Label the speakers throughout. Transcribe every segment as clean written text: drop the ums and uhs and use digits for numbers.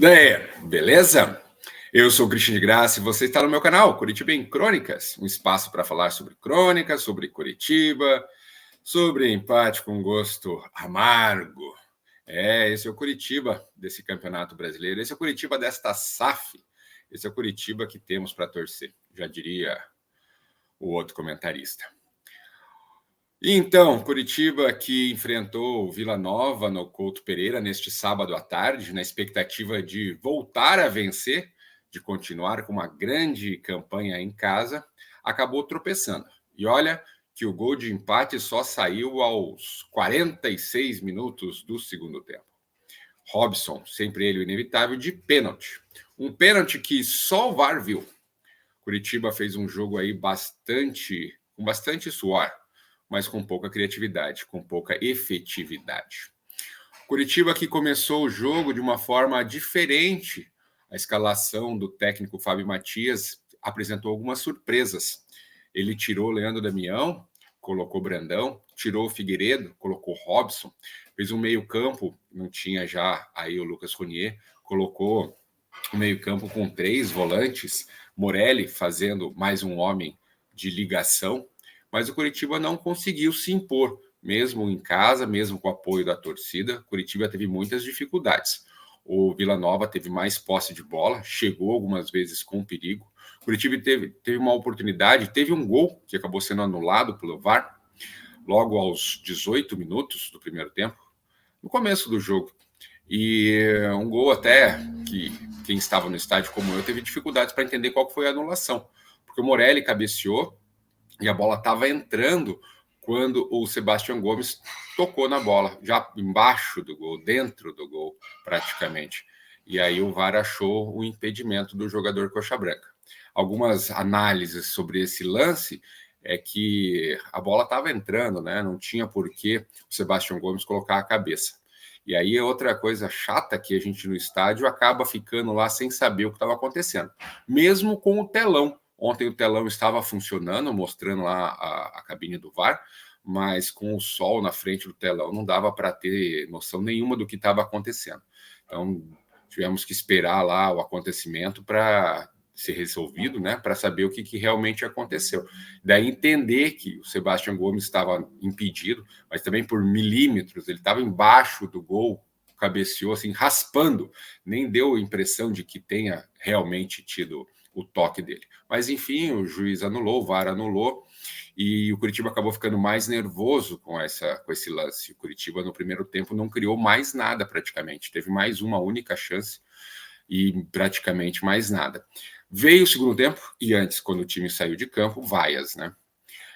Speaker 1: Daí, beleza? Eu sou o Christian de Graça e você está no meu canal, Curitiba em Crônicas, um espaço para falar sobre crônicas, sobre Curitiba, sobre empate com gosto amargo. Esse é o Curitiba desse Campeonato Brasileiro, esse é o Curitiba desta SAF, esse é o Curitiba que temos para torcer, já diria o outro comentarista. Então, Curitiba que enfrentou o Vila Nova no Couto Pereira neste sábado à tarde, na expectativa de voltar a vencer, de continuar com uma grande campanha em casa, acabou tropeçando. E olha que o gol de empate só saiu aos 46 minutos do segundo tempo. Robson, sempre ele o inevitável, de pênalti. Um pênalti que só o VAR viu. Curitiba fez um jogo aí com bastante suor, mas com pouca criatividade, com pouca efetividade. Curitiba que começou o jogo de uma forma diferente. A escalação do técnico Fábio Matias apresentou algumas surpresas. Ele tirou Leandro Damião, colocou Brandão, tirou o Figueiredo, colocou Robson, fez um meio-campo, não tinha já aí o Lucas Ronier, colocou o meio-campo com 3 volantes, Morelli fazendo mais um homem de ligação, mas o Curitiba não conseguiu se impor, mesmo em casa, mesmo com o apoio da torcida. Curitiba teve muitas dificuldades. O Vila Nova teve mais posse de bola, chegou algumas vezes com perigo. Curitiba teve uma oportunidade, teve um gol que acabou sendo anulado pelo VAR, logo aos 18 minutos do primeiro tempo, no começo do jogo. E um gol até que quem estava no estádio como eu teve dificuldades para entender qual foi a anulação, porque o Morelli cabeceou e a bola estava entrando quando o Sebastião Gomes tocou na bola, já embaixo do gol, dentro do gol, praticamente. E aí o VAR achou o impedimento do jogador coxa branca. Algumas análises sobre esse lance é que a bola estava entrando, né? Não tinha por que o Sebastião Gomes colocar a cabeça. E aí outra coisa chata que a gente no estádio acaba ficando lá sem saber o que estava acontecendo, mesmo com o telão. Ontem o telão estava funcionando, mostrando lá a cabine do VAR, mas com o sol na frente do telão não dava para ter noção nenhuma do que estava acontecendo. Então tivemos que esperar lá o acontecimento para ser resolvido, né, para saber o que realmente aconteceu. Daí entender que o Sebastião Gomes estava impedido, mas também por milímetros, ele estava embaixo do gol, cabeceou assim, raspando, nem deu a impressão de que tenha realmente tido o toque dele. Mas enfim, o juiz anulou, o VAR anulou, e o Curitiba acabou ficando mais nervoso com esse lance. O Curitiba no primeiro tempo não criou mais nada praticamente, teve mais uma única chance e praticamente mais nada. Veio o segundo tempo, e antes, quando o time saiu de campo, vaias, né?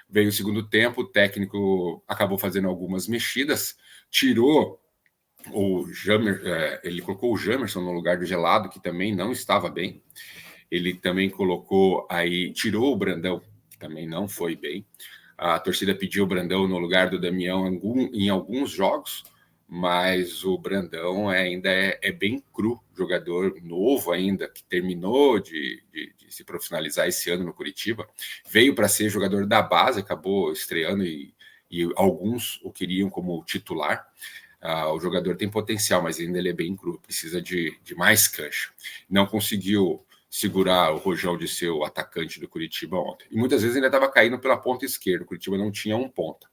Speaker 1: Veio o segundo tempo, o técnico acabou fazendo algumas mexidas, tirou o ele colocou o Jamerson no lugar do Gelado, que também não estava bem. Ele também tirou o Brandão, que também não foi bem. A torcida pediu o Brandão no lugar do Damião em alguns jogos, mas o Brandão ainda é bem cru, jogador novo ainda, que terminou de se profissionalizar esse ano no Curitiba, veio para ser jogador da base, acabou estreando e alguns o queriam como titular. O jogador tem potencial, mas ainda ele é bem cru, precisa de mais cancha. Não conseguiu segurar o rojão de ser o atacante do Curitiba ontem. E muitas vezes ainda estava caindo pela ponta esquerda, o Curitiba não tinha um ponta.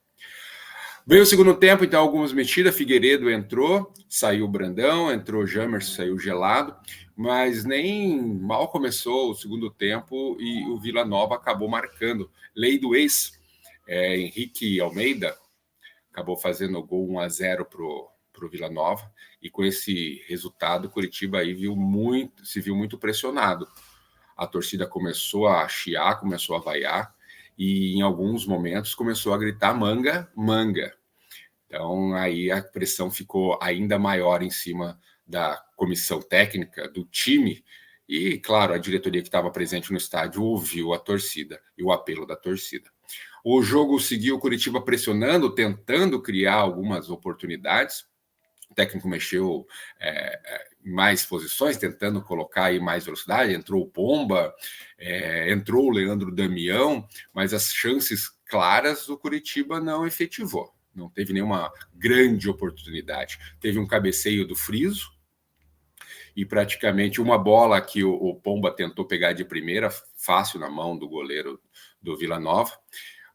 Speaker 1: Veio o segundo tempo, então, algumas mexidas. Figueiredo entrou, saiu o Brandão, entrou o Jamerson, saiu o Gelado, mas nem mal começou o segundo tempo e o Vila Nova acabou marcando. Lei do ex, Henrique Almeida acabou fazendo o gol 1-0 para o Vila Nova, e com esse resultado, o Curitiba aí se viu muito pressionado. A torcida começou a chiar, começou a vaiar, e em alguns momentos começou a gritar manga, manga. Então aí a pressão ficou ainda maior em cima da comissão técnica, do time, e claro, a diretoria que estava presente no estádio ouviu a torcida e o apelo da torcida. O jogo seguiu o Curitiba pressionando, tentando criar algumas oportunidades. O técnico mexeu em mais posições, tentando colocar aí mais velocidade. Entrou o Pomba, entrou o Leandro Damião, mas as chances claras o Curitiba não efetivou. Não teve nenhuma grande oportunidade. Teve um cabeceio do Friso, e praticamente uma bola que o Pomba tentou pegar de primeira, fácil na mão do goleiro do Vila Nova.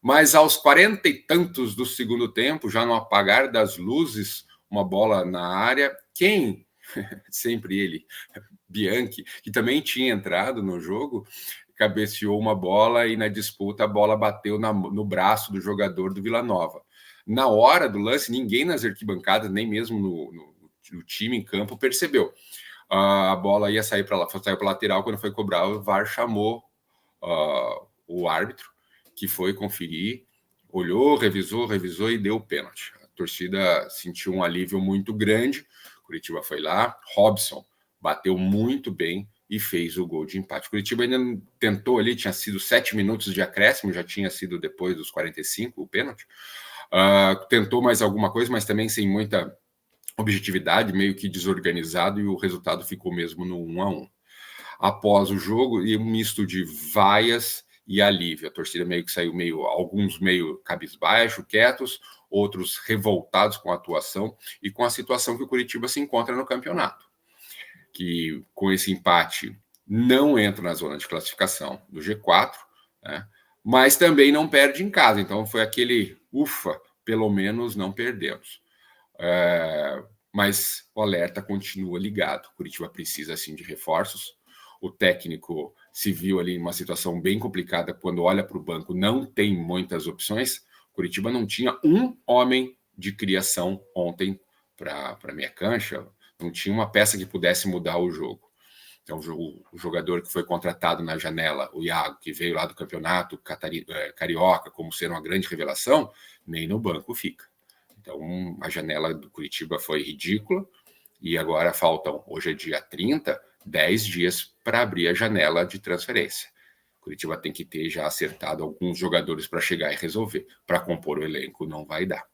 Speaker 1: Mas aos 40 e tantos do segundo tempo, já no apagar das luzes, uma bola na área, quem? Sempre ele, Bianchi, que também tinha entrado no jogo, cabeceou uma bola e na disputa a bola bateu no braço do jogador do Vila Nova. Na hora do lance, ninguém nas arquibancadas, nem mesmo no time em campo, percebeu. A bola ia sair para a lateral, quando foi cobrar, o VAR chamou o árbitro, que foi conferir, olhou, revisou e deu o pênalti. A torcida sentiu um alívio muito grande. Curitiba foi lá, Robson bateu muito bem e fez o gol de empate. Curitiba ainda tentou ali, tinha sido 7 minutos de acréscimo, já tinha sido depois dos 45 o pênalti. Tentou mais alguma coisa, mas também sem muita objetividade, meio que desorganizado, e o resultado ficou mesmo no 1-1. Após o jogo, e um misto de vaias e alívio. A torcida meio que saiu alguns meio cabisbaixo, quietos, outros revoltados com a atuação e com a situação que o Curitiba se encontra no campeonato. Que com esse empate não entra na zona de classificação do G4, né? Mas também não perde em casa. Então foi aquele, ufa, pelo menos não perdemos. Mas o alerta continua ligado. O Curitiba precisa, sim, de reforços. O técnico se viu ali em uma situação bem complicada quando olha para o banco, não tem muitas opções. Curitiba não tinha um homem de criação ontem para minha cancha, não tinha uma peça que pudesse mudar o jogo. Então, o jogador que foi contratado na janela, o Iago, que veio lá do campeonato carioca como ser uma grande revelação, nem no banco fica. Então, a janela do Curitiba foi ridícula e agora faltam, hoje é dia 30, 10 dias para abrir a janela de transferência. Curitiba tem que ter já acertado alguns jogadores para chegar e resolver. Para compor o elenco não vai dar.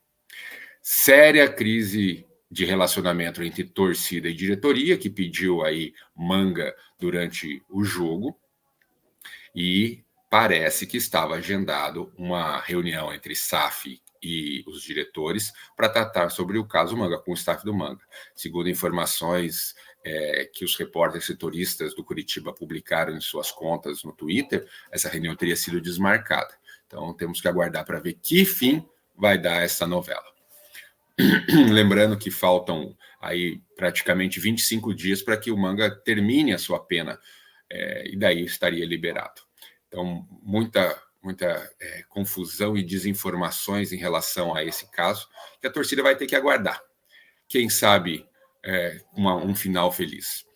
Speaker 1: Séria crise de relacionamento entre torcida e diretoria, que pediu aí manga durante o jogo, e parece que estava agendado uma reunião entre SAF e os diretores para tratar sobre o caso Manga, com o staff do Manga. Segundo informações que os repórteres setoristas do Curitiba publicaram em suas contas no Twitter, essa reunião teria sido desmarcada. Então temos que aguardar para ver que fim vai dar essa novela. Lembrando que faltam aí praticamente 25 dias para que o Manga termine a sua pena, e daí estaria liberado. Então, muita confusão e desinformações em relação a esse caso, que a torcida vai ter que aguardar. Quem sabe um final feliz.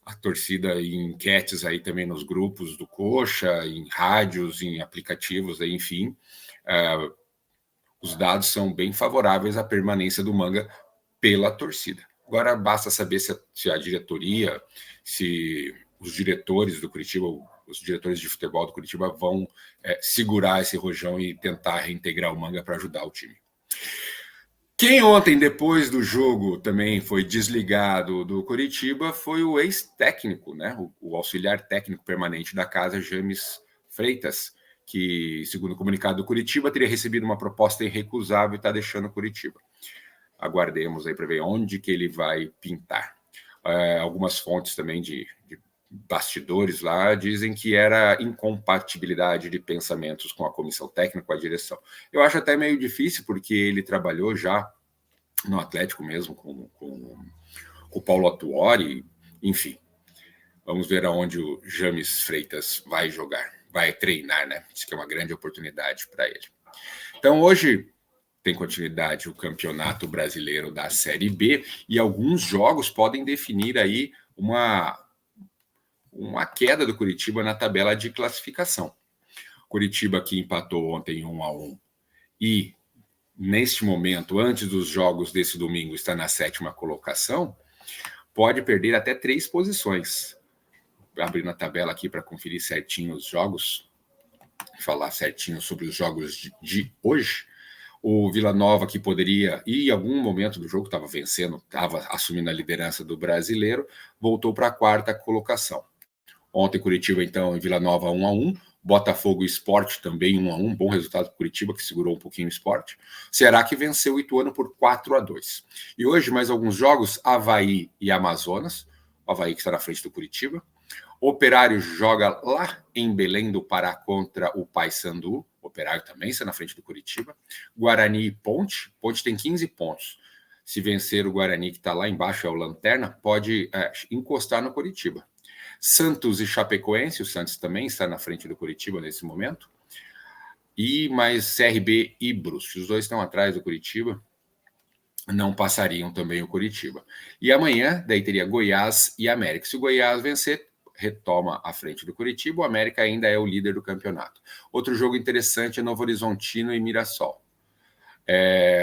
Speaker 1: A torcida em enquetes aí também nos grupos do Coxa, em rádios, em aplicativos, aí, enfim, os dados são bem favoráveis à permanência do Manga pela torcida. Agora basta saber se a diretoria, se os diretores do Curitiba, os diretores de futebol do Curitiba vão segurar esse rojão e tentar reintegrar o Manga para ajudar o time. Quem ontem, depois do jogo, também foi desligado do Curitiba foi o ex-técnico, né? O auxiliar técnico permanente da casa, James Freitas, que, segundo o comunicado do Curitiba, teria recebido uma proposta irrecusável e está deixando o Curitiba. Aguardemos aí para ver onde que ele vai pintar. Algumas fontes também de bastidores lá dizem que era incompatibilidade de pensamentos com a comissão técnica, com a direção. Eu acho até meio difícil, porque ele trabalhou já no Atlético mesmo com o Paulo Autuori, enfim. Vamos ver aonde o James Freitas vai jogar, vai treinar, né? Isso que é uma grande oportunidade para ele. Então, hoje tem continuidade o Campeonato Brasileiro da Série B e alguns jogos podem definir aí uma queda do Curitiba na tabela de classificação. Curitiba que empatou ontem 1-1 e, neste momento, antes dos jogos desse domingo, está na 7ª colocação, pode perder até 3 posições. Abrindo a tabela aqui para conferir certinho os jogos, falar certinho sobre os jogos de hoje. O Vila Nova, que poderia, e em algum momento do jogo estava vencendo, estava assumindo a liderança do Brasileiro, voltou para a 4ª colocação. Ontem, Curitiba, então, em Vila Nova, 1-1. Botafogo e Sport também 1-1. Bom resultado para Curitiba, que segurou um pouquinho o Sport. Ceará, que venceu o Ituano por 4-2. E hoje, mais alguns jogos, Avaí e Amazonas. o Avaí que está na frente do Curitiba. O Operário joga lá em Belém do Pará contra o Paysandu. O Operário também está na frente do Curitiba. Guarani e Ponte. Ponte tem 15 pontos. Se vencer o Guarani, que está lá embaixo, é o Lanterna, pode encostar no Curitiba. Santos e Chapecoense. O Santos também está na frente do Curitiba nesse momento. E mais CRB e Brusque. Os dois estão atrás do Curitiba. Não passariam também o Curitiba. E amanhã, daí teria Goiás e América. Se o Goiás vencer, retoma à frente do Curitiba. O América ainda é o líder do campeonato. Outro jogo interessante é Novo Horizontino e Mirassol.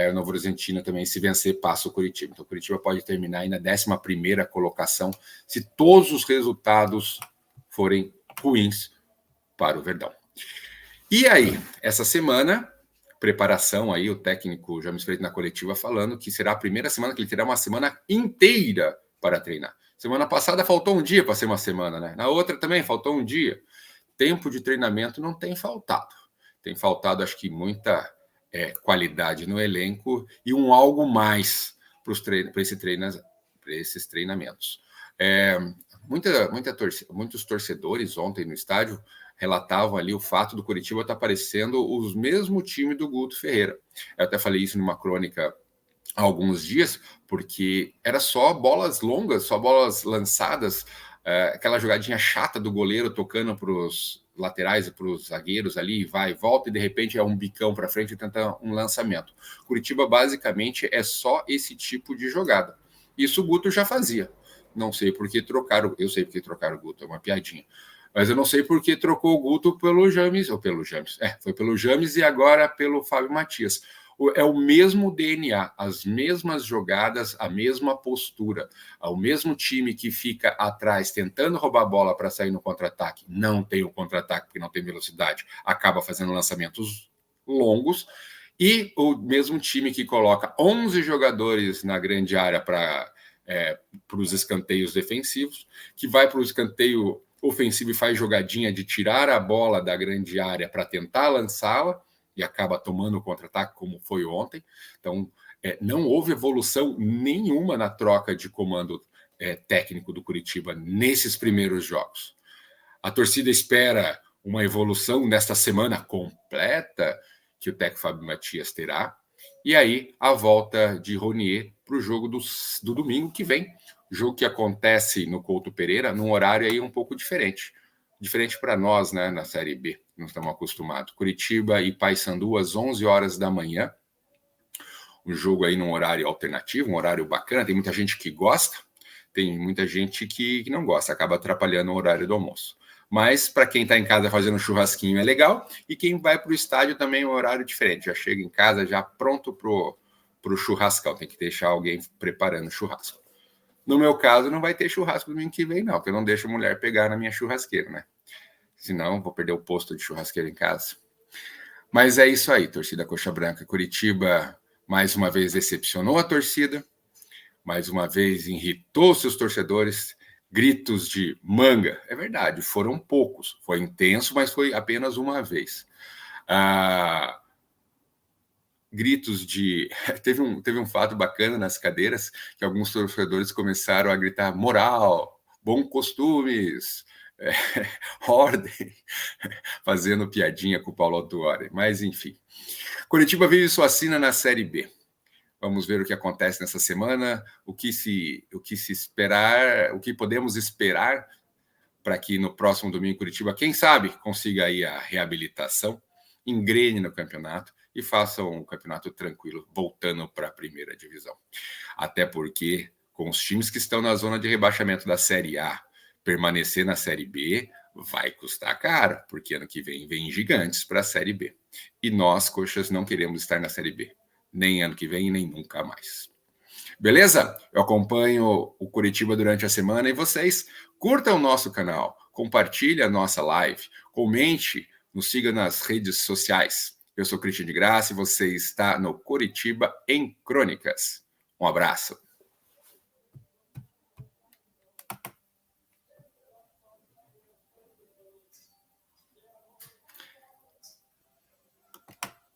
Speaker 1: O Novo Horizontino também, se vencer, passa o Curitiba. Então o Curitiba pode terminar aí na 11ª colocação se todos os resultados forem ruins para o Verdão. E aí, essa semana, preparação aí, o técnico James Freitas na coletiva falando que será a primeira semana que ele terá uma semana inteira para treinar. Semana passada faltou um dia para ser uma semana, né? Na outra também faltou um dia. Tempo de treinamento não tem faltado. Tem faltado, acho que, muita qualidade no elenco e um algo mais para esses treinamentos. Muitos torcedores ontem no estádio relatavam ali o fato do Curitiba estar parecendo o mesmo time do Guto Ferreira. Eu até falei isso numa crônica há alguns dias, porque era só bolas longas, só bolas lançadas, aquela jogadinha chata do goleiro tocando para os laterais e para os zagueiros ali, vai e volta, e de repente é um bicão para frente e tenta um lançamento. Curitiba, basicamente, é só esse tipo de jogada. Isso o Guto já fazia. Não sei por que trocaram, eu sei por que trocaram o Guto, é uma piadinha. Mas eu não sei por que trocou o Guto pelo James, foi pelo James e agora pelo Fábio Matias. É o mesmo DNA, as mesmas jogadas, a mesma postura, o mesmo time que fica atrás tentando roubar a bola para sair no contra-ataque, não tem o contra-ataque porque não tem velocidade, acaba fazendo lançamentos longos, e o mesmo time que coloca 11 jogadores na grande área para os escanteios defensivos, que vai para o escanteio ofensivo e faz jogadinha de tirar a bola da grande área para tentar lançá-la, e acaba tomando o contra-ataque, como foi ontem. Então, não houve evolução nenhuma na troca de comando técnico do Curitiba nesses primeiros jogos. A torcida espera uma evolução nesta semana completa que o técnico Fábio Matias terá, e aí a volta de Ronier para o jogo do domingo que vem, jogo que acontece no Couto Pereira, num horário aí um pouco diferente para nós, né, na Série B, não estamos acostumados. Curitiba e Paysandu às 11 horas da manhã, um jogo aí num horário alternativo, um horário bacana, tem muita gente que gosta, tem muita gente que não gosta, acaba atrapalhando o horário do almoço. Mas para quem está em casa fazendo churrasquinho é legal, e quem vai para o estádio também é um horário diferente, já chega em casa já pronto pro churrascão, tem que deixar alguém preparando churrasco. No meu caso, não vai ter churrasco domingo que vem, não, porque eu não deixo a mulher pegar na minha churrasqueira, né? Senão, vou perder o posto de churrasqueira em casa. Mas é isso aí, torcida Coxa Branca. Curitiba, mais uma vez, decepcionou a torcida, mais uma vez, irritou seus torcedores, gritos de manga. É verdade, foram poucos. Foi intenso, mas foi apenas uma vez. Gritos de... Teve um fato bacana nas cadeiras, que alguns torcedores começaram a gritar moral, bons costumes, ordem, fazendo piadinha com o Paulo Autuori. Mas, enfim. Curitiba vive sua sina na Série B. Vamos ver o que acontece nessa semana, o que se esperar, o que podemos esperar para que no próximo domingo Curitiba, quem sabe, consiga aí a reabilitação, engrene no campeonato e faça um campeonato tranquilo, voltando para a primeira divisão. Até porque, com os times que estão na zona de rebaixamento da Série A, permanecer na Série B vai custar caro, porque ano que vem gigantes para a Série B. E nós, coxas, não queremos estar na Série B. Nem ano que vem, nem nunca mais. Beleza? Eu acompanho o Curitiba durante a semana e vocês curtam o nosso canal, compartilhem a nossa live, comente, nos siga nas redes sociais. Eu sou Cristian de Graça e você está no Curitiba em Crônicas. Um abraço.